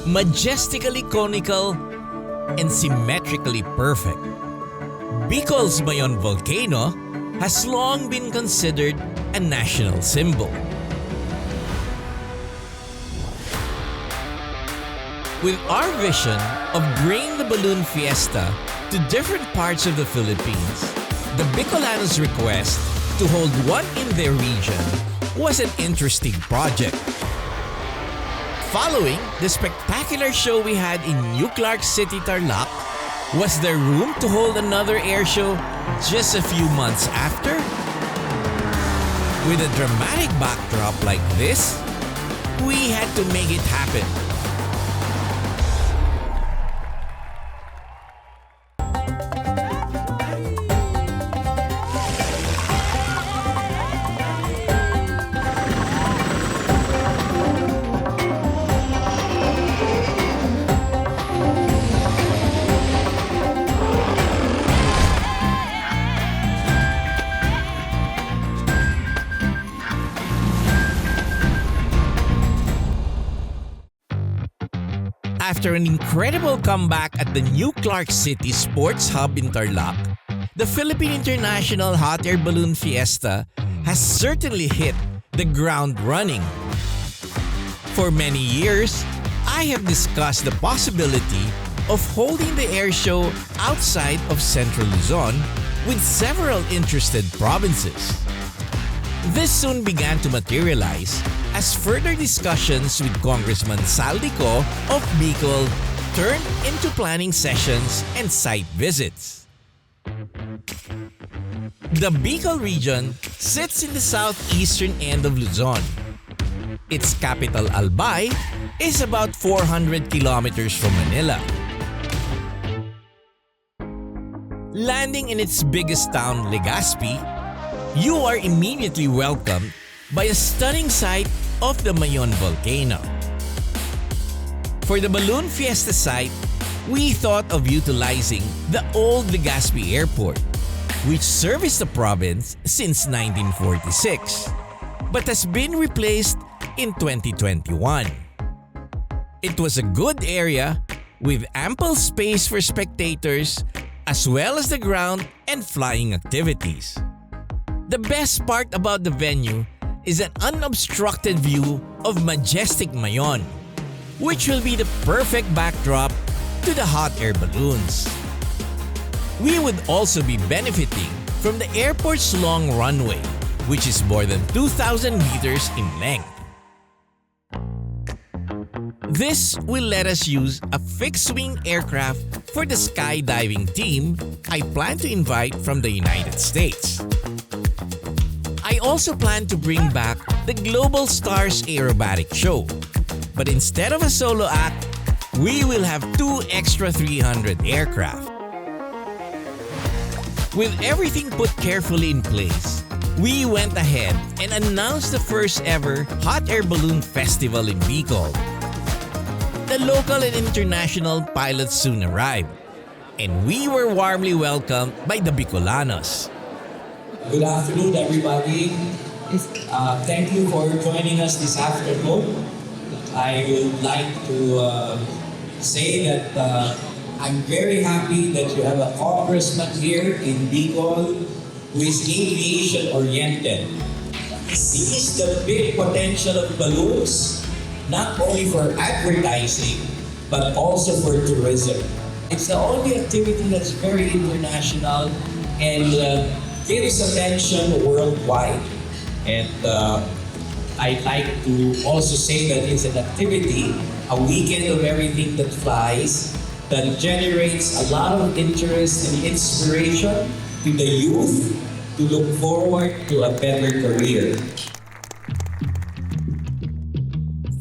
majestically conical, and symmetrically perfect. Bicol's Mayon volcano has long been considered a national symbol. With our vision of bringing the balloon fiesta to different parts of the Philippines, the Bicolanos' request to hold one in their region was an interesting project. Following the spectacular show we had in New Clark City, Tarlac, was there room to hold another air show just a few months after? With a dramatic backdrop like this, we had to make it happen. After an incredible comeback at the New Clark City Sports Hub in Tarlac, the Philippine International Hot Air Balloon Fiesta has certainly hit the ground running. For many years, I have discussed the possibility of holding the air show outside of Central Luzon with several interested provinces. This soon began to materialize as further discussions with Congressman Saldico of Bicol turned into planning sessions and site visits. The Bicol region sits in the southeastern end of Luzon. Its capital, Albay, is about 400 kilometers from Manila. Landing in its biggest town, Legazpi, you are immediately welcomed by a stunning sight of the Mayon volcano. For the Balloon Fiesta site, we thought of utilizing the old Legazpi Airport, which serviced the province since 1946, but has been replaced in 2021. It was a good area with ample space for spectators as well as the ground and flying activities. The best part about the venue is an unobstructed view of majestic Mayon, which will be the perfect backdrop to the hot air balloons. We would also be benefiting from the airport's long runway, which is more than 2,000 meters in length. This will let us use a fixed-wing aircraft for the skydiving team I plan to invite from the United States. I also plan to bring back the Global Stars Aerobatic show, but instead of a solo act, we will have 2 extra 300 aircraft. With everything put carefully in place, we went ahead and announced the first ever Hot Air Balloon Festival in Bicol. The local and international pilots soon arrived, and we were warmly welcomed by the Bicolanos. Good afternoon, everybody. Thank you for joining us this afternoon. I would like to say that I'm very happy that you have a congressman here in Bicol who is aviation-oriented. He sees the big potential of balloons, not only for advertising, but also for tourism. It's the only activity that's very international and gives attention worldwide. And I'd like to also say that it's an activity, a weekend of everything that flies, that generates a lot of interest and inspiration to the youth to look forward to a better career.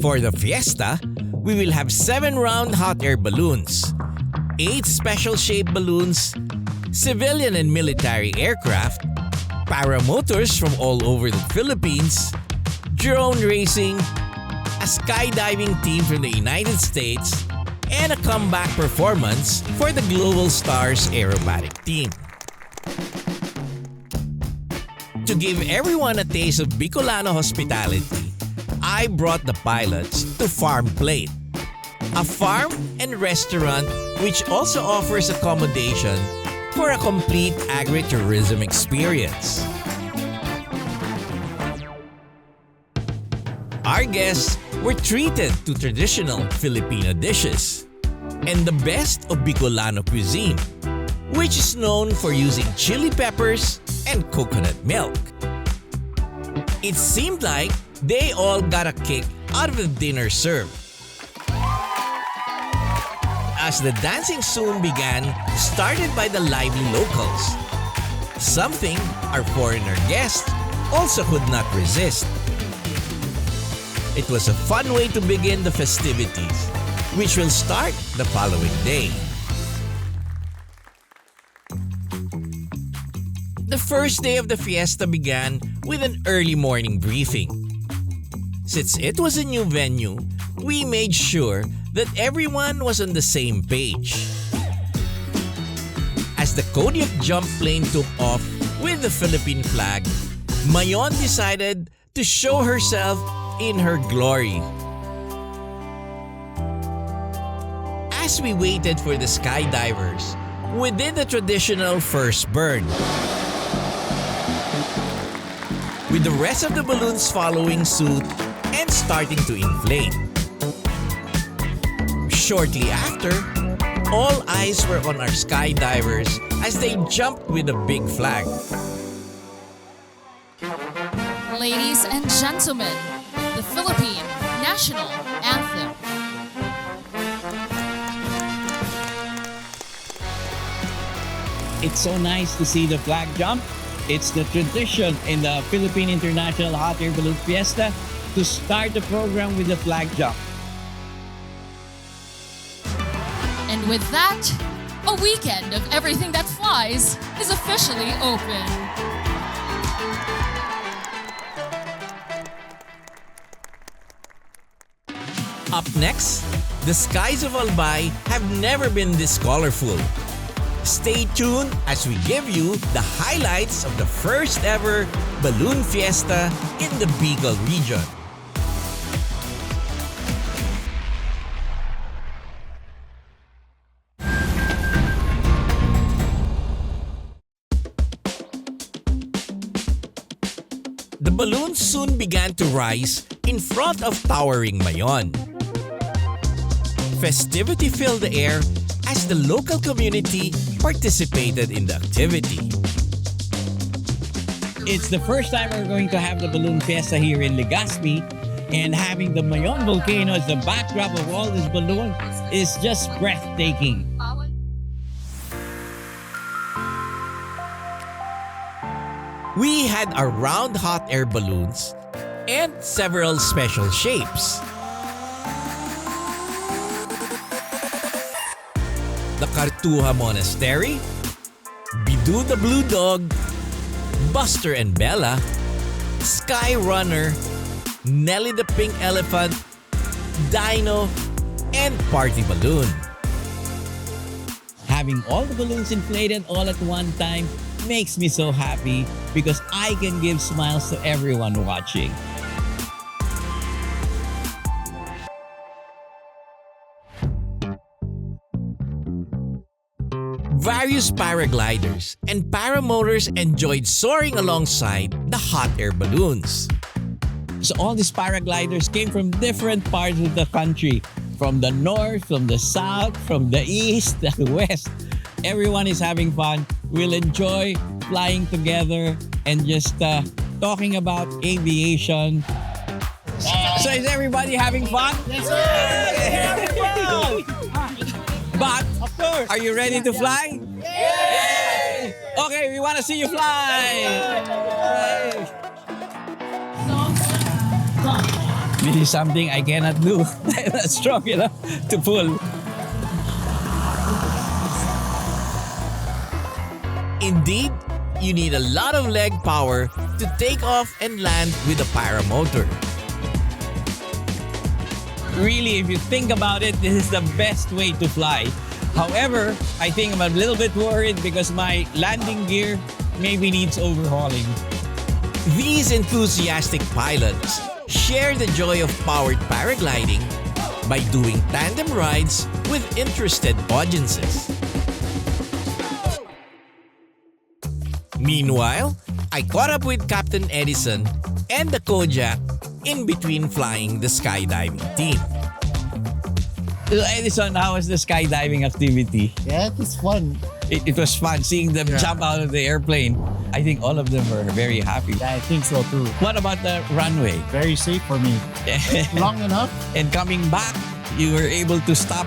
For the fiesta, we will have 7 round hot air balloons, 8 special-shaped balloons, civilian and military aircraft, paramotors from all over the Philippines, drone racing, a skydiving team from the United States, and a comeback performance for the Global Stars Aerobatic team. To give everyone a taste of Bicolano hospitality, I brought the pilots to Farm Plate, a farm and restaurant which also offers accommodation for a complete agritourism experience. Our guests were treated to traditional Filipino dishes and the best of Bicolano cuisine, which is known for using chili peppers and coconut milk. It seemed like they all got a kick out of the dinner served. As the dancing soon began, started by the lively locals, something our foreigner guests also could not resist. It was a fun way to begin the festivities, which will start the following day. The first day of the fiesta began with an early morning briefing. Since it was a new venue, we made sure that everyone was on the same page. As the Kodiak jump plane took off with the Philippine flag, Mayon decided to show herself in her glory. As we waited for the skydivers, we did the traditional first burn, with the rest of the balloons following suit and starting to inflate. Shortly after, all eyes were on our skydivers as they jumped with a big flag. Ladies and gentlemen, the Philippine National Anthem. It's so nice to see the flag jump. It's the tradition in the Philippine International Hot Air Balloon Fiesta to start the program with the flag jump. And with that, a weekend of everything that flies is officially open. Up next, the skies of Albay have never been this colorful. Stay tuned as we give you the highlights of the first ever balloon fiesta in the Bicol region. The balloons soon began to rise in front of towering Mayon. Festivity filled the air as the local community participated in the activity. It's the first time we're going to have the balloon fiesta here in Legazpi, and having the Mayon volcano as the backdrop of all this balloon is just breathtaking. We had our round hot air balloons and several special shapes. The Cartuja Monastery, Bidu the Blue Dog, Buster and Bella, Sky Runner, Nelly the Pink Elephant, Dino, and Party Balloon. Having all the balloons inflated all at one time makes me so happy because I can give smiles to everyone watching. Various paragliders and paramotors enjoyed soaring alongside the hot air balloons. So all these paragliders came from different parts of the country. From the north, from the south, from the east, the west. Everyone is having fun. We'll enjoy flying together and just talking about aviation. So is everybody having fun? Yes, sir! But, Of course! are you ready to fly? Yay! Okay, we want to see you fly! This is something I cannot do. I'm not strong enough to pull. Indeed, you need a lot of leg power to take off and land with a paramotor. Really, if you think about it, this is the best way to fly. However, I think I'm a little bit worried because my landing gear maybe needs overhauling. These enthusiastic pilots share the joy of powered paragliding by doing tandem rides with interested audiences. Meanwhile, I caught up with Captain Edison and the Kojak in between flying the skydiving team. So Edison, how was the skydiving activity? Yeah, it was fun. It was fun seeing them jump out of the airplane. I think all of them were very happy. Yeah, I think so too. What about the runway? Very safe for me. Long enough. And coming back, you were able to stop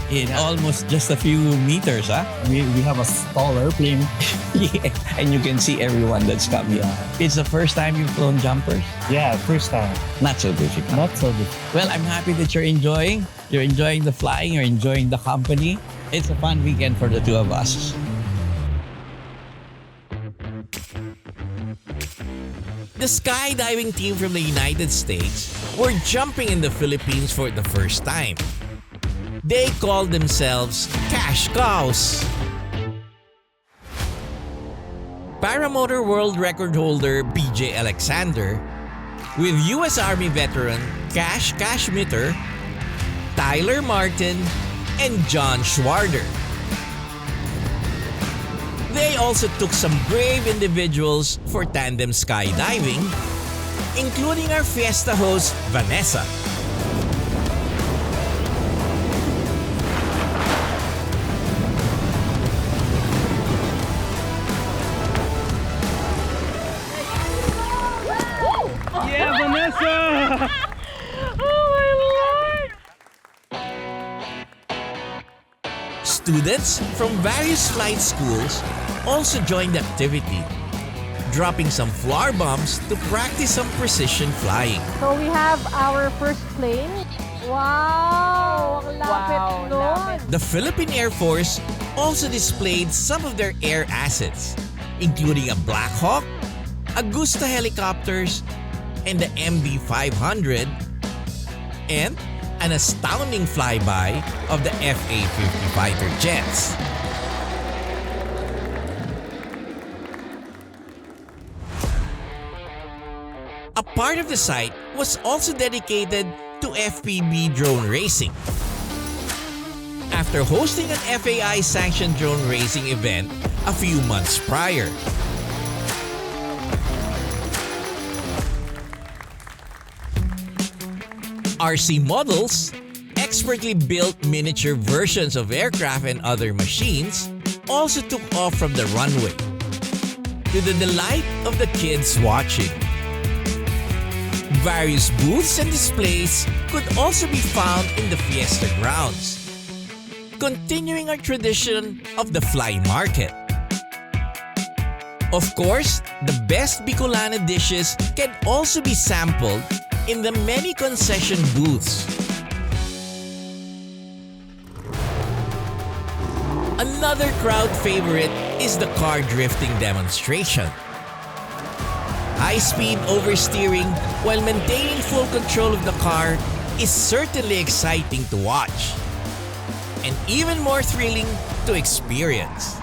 in almost just a few meters, huh? We have a stall airplane. Yeah. And you can see everyone that's coming. Yeah. It's the first time you've flown jumpers? Yeah, first time. Not so difficult. Not so difficult. Well, I'm happy that you're enjoying. You're enjoying the flying. You're enjoying the company. It's a fun weekend for the two of us. The skydiving team from the United States were jumping in the Philippines for the first time. They called themselves Cash Cows. Paramotor world record holder BJ Alexander with U.S. Army veteran Cash Cashmitter, Tyler Martin, and John Schwarder. They also took some brave individuals for tandem skydiving, including our fiesta host, Vanessa. Yeah, Vanessa! Students from various flight schools also joined the activity, dropping some floor bombs to practice some precision flying. So we have our first plane. Wow! Ang lapit nun. The Philippine Air Force also displayed some of their air assets, including a Black Hawk, Agusta helicopters, and the MD-500, and an astounding flyby of the FA-50 fighter jets. A part of the site was also dedicated to FPV drone racing. After hosting an FAI-sanctioned drone racing event a few months prior. RC models, expertly built miniature versions of aircraft and other machines, also took off from the runway, to the delight of the kids watching. Various booths and displays could also be found in the fiesta grounds, continuing our tradition of the fly market. Of course, the best Bicolana dishes can also be sampled in the many concession booths. Another crowd favorite is the car drifting demonstration. High-speed oversteering while maintaining full control of the car is certainly exciting to watch, and even more thrilling to experience.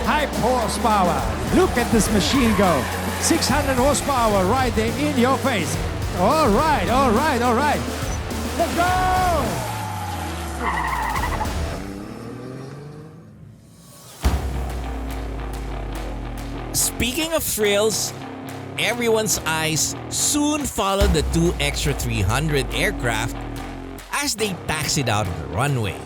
High horsepower. Look at this machine go. 600 horsepower right there in your face. All right, all right, all right. Let's go! Speaking of thrills, everyone's eyes soon followed the two extra 300 aircraft as they taxied out of the runway.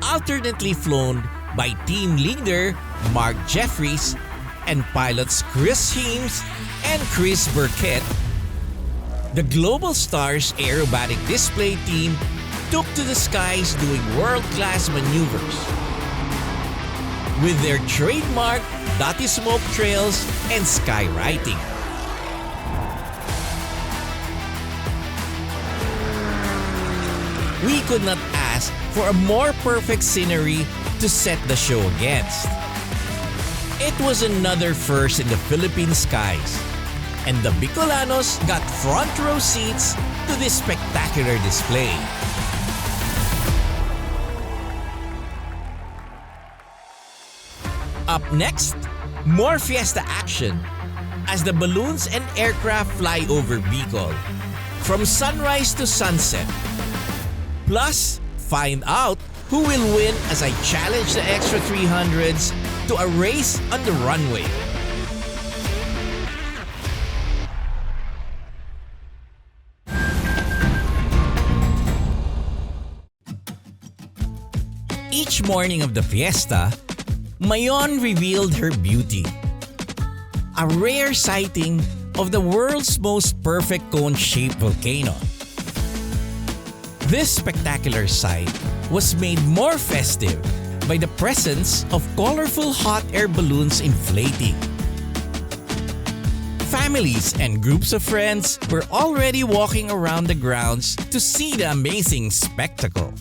Alternately flown by team leader Mark Jeffries and pilots Chris Heames and Chris Burkett, the Global Stars Aerobatic display team took to the skies doing world-class maneuvers with their trademark dotty smoke trails and skywriting. We could not ask for a more perfect scenery to set the show against. It was another first in the Philippine skies, and the Bicolanos got front row seats to this spectacular display. Up next, more fiesta action as the balloons and aircraft fly over Bicol, from sunrise to sunset. Plus, find out who will win as I challenge the extra 300s to a race on the runway. Each morning of the fiesta, Mayon revealed her beauty. A rare sighting of the world's most perfect cone-shaped volcano. This spectacular sight was made more festive by the presence of colorful hot air balloons inflating. Families and groups of friends were already walking around the grounds to see the amazing spectacle.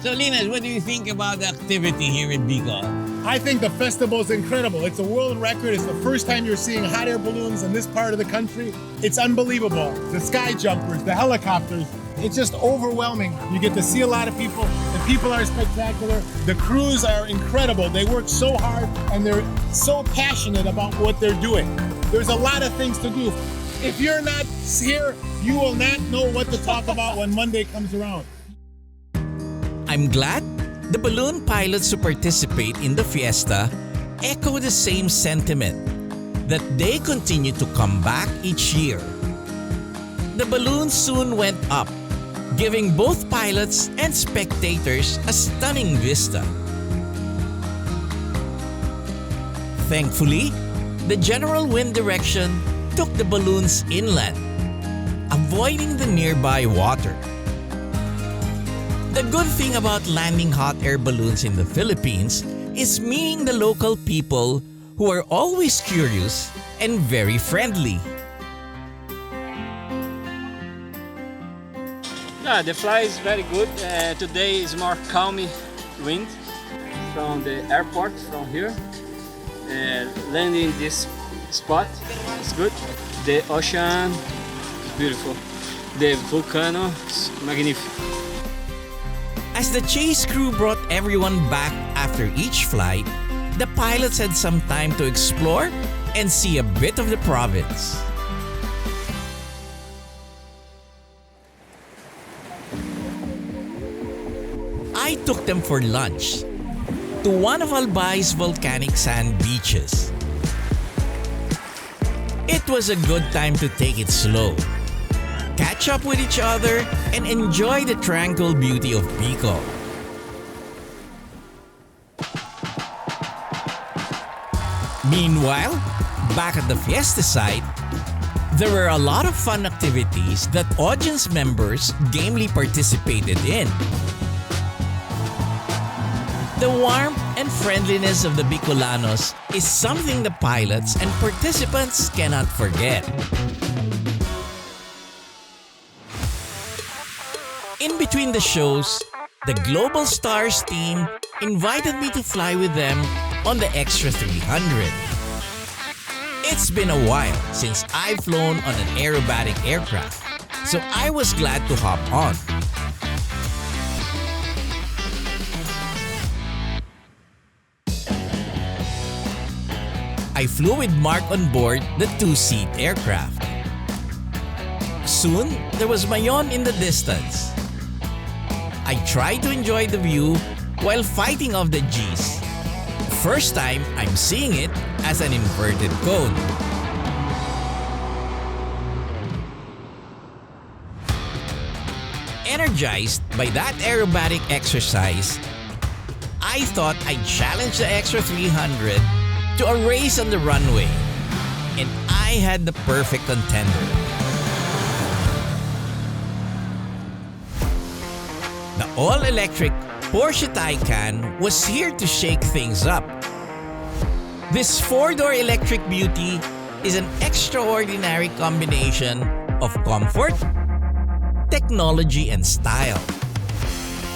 So, Linas, what do you think about the activity here in Bicol? I think the festival is incredible. It's a world record. It's the first time you're seeing hot air balloons in this part of the country. It's unbelievable. The sky jumpers, the helicopters, it's just overwhelming. You get to see a lot of people. The people are spectacular. The crews are incredible. They work so hard and they're so passionate about what they're doing. There's a lot of things to do. If you're not here, you will not know what to talk about when Monday comes around. I'm glad the balloon pilots who participate in the fiesta echo the same sentiment, that they continue to come back each year. The balloons soon went up, giving both pilots and spectators a stunning vista. Thankfully, the general wind direction took the balloons inland, avoiding the nearby water. The good thing about landing hot air balloons in the Philippines is meeting the local people who are always curious and very friendly. Yeah, the flight is very good. Today is more calm wind from the airport from here. Landing this spot is good. The ocean is beautiful. The volcano is magnificent. As the chase crew brought everyone back after each flight, the pilots had some time to explore and see a bit of the province. I took them for lunch to one of Albay's volcanic sand beaches. It was a good time to take it slow, catch up with each other, and enjoy the tranquil beauty of Bicol. Meanwhile, back at the fiesta site, there were a lot of fun activities that audience members gamely participated in. The warmth and friendliness of the Bicolanos is something the pilots and participants cannot forget. In between the shows, the Global Stars team invited me to fly with them on the Extra 300. It's been a while since I've flown on an aerobatic aircraft, so I was glad to hop on. I flew with Mark on board the two-seat aircraft. Soon, there was Mayon in the distance. I tried to enjoy the view while fighting off the G's. First time I'm seeing it as an inverted cone. Energized by that aerobatic exercise, I thought I'd challenge the Extra 300 to a race on the runway, and I had the perfect contender. The all-electric Porsche Taycan was here to shake things up. This four-door electric beauty is an extraordinary combination of comfort, technology, and style.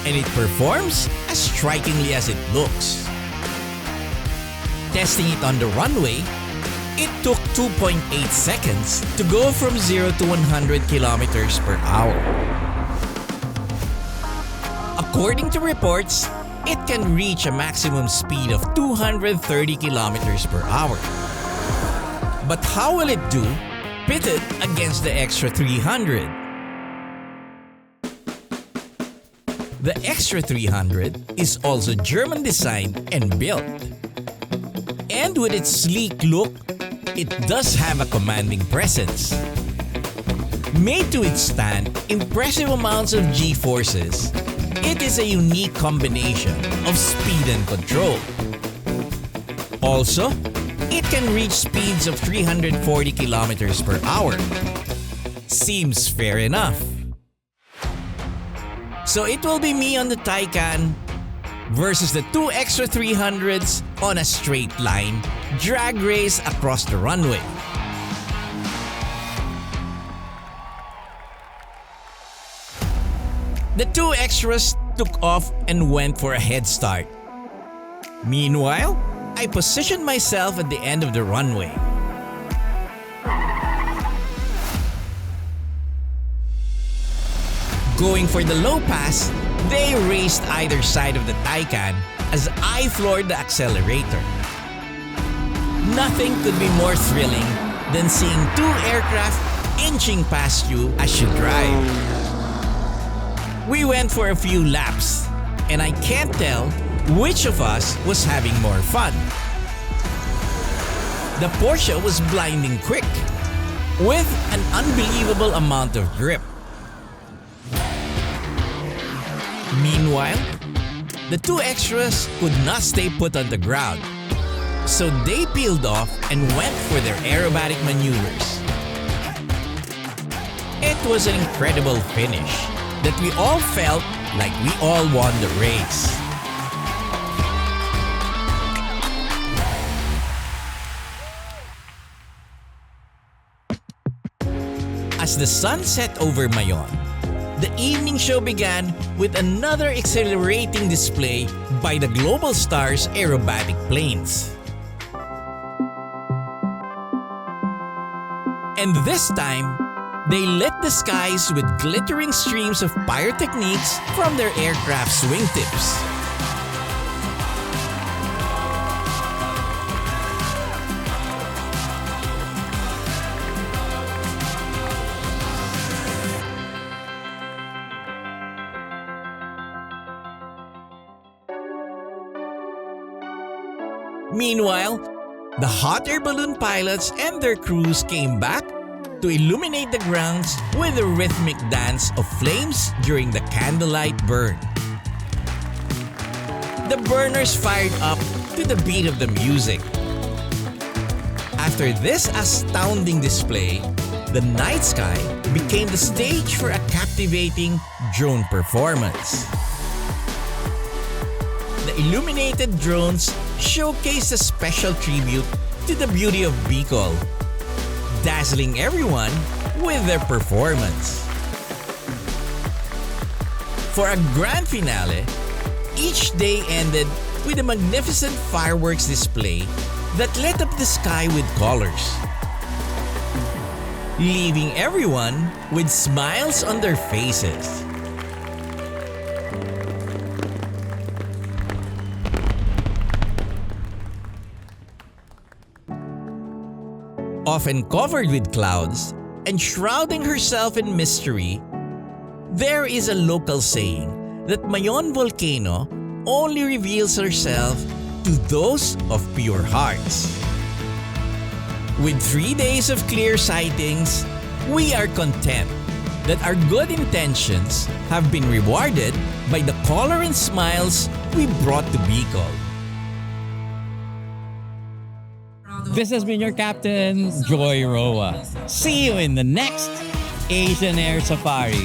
And it performs as strikingly as it looks. Testing it on the runway, it took 2.8 seconds to go from 0 to 100 kilometers per hour. According to reports, it can reach a maximum speed of 230 kilometers per hour. But how will it do pitted against the Extra 300. The Extra 300 is also German designed and built. And with its sleek look, it does have a commanding presence. Made to withstand impressive amounts of G-forces, it is a unique combination of speed and control. Also, it can reach speeds of 340 kilometers per hour. Seems fair enough. So it will be me on the Taycan versus the two Extra 300s on a straight line drag race across the runway. The two Extras took off and went for a head start. Meanwhile, I positioned myself at the end of the runway. Going for the low pass, they raced either side of the Taycan as I floored the accelerator. Nothing could be more thrilling than seeing two aircraft inching past you as you drive. We went for a few laps, and I can't tell which of us was having more fun. The Porsche was blinding quick, with an unbelievable amount of grip. Meanwhile, the two Extras could not stay put on the ground, so they peeled off and went for their aerobatic maneuvers. It was an incredible finish that we all felt like we all won the race. As the sun set over Mayon, the evening show began with another exhilarating display by the Global Stars aerobatic planes. And this time, they lit the skies with glittering streams of pyrotechnics from their aircraft's wingtips. Meanwhile, the hot air balloon pilots and their crews came back to illuminate the grounds with a rhythmic dance of flames during the candlelight burn. The burners fired up to the beat of the music. After this astounding display, the night sky became the stage for a captivating drone performance. The illuminated drones showcased a special tribute to the beauty of Bicol, dazzling everyone with their performance. For a grand finale, each day ended with a magnificent fireworks display that lit up the sky with colors, leaving everyone with smiles on their faces. Often covered with clouds and shrouding herself in mystery, there is a local saying that Mayon volcano only reveals herself to those of pure hearts. With 3 days of clear sightings, we are content that our good intentions have been rewarded by the color and smiles we brought to Bicol. This has been your captain, Joy Roa. See you in the next Asian Air Safari.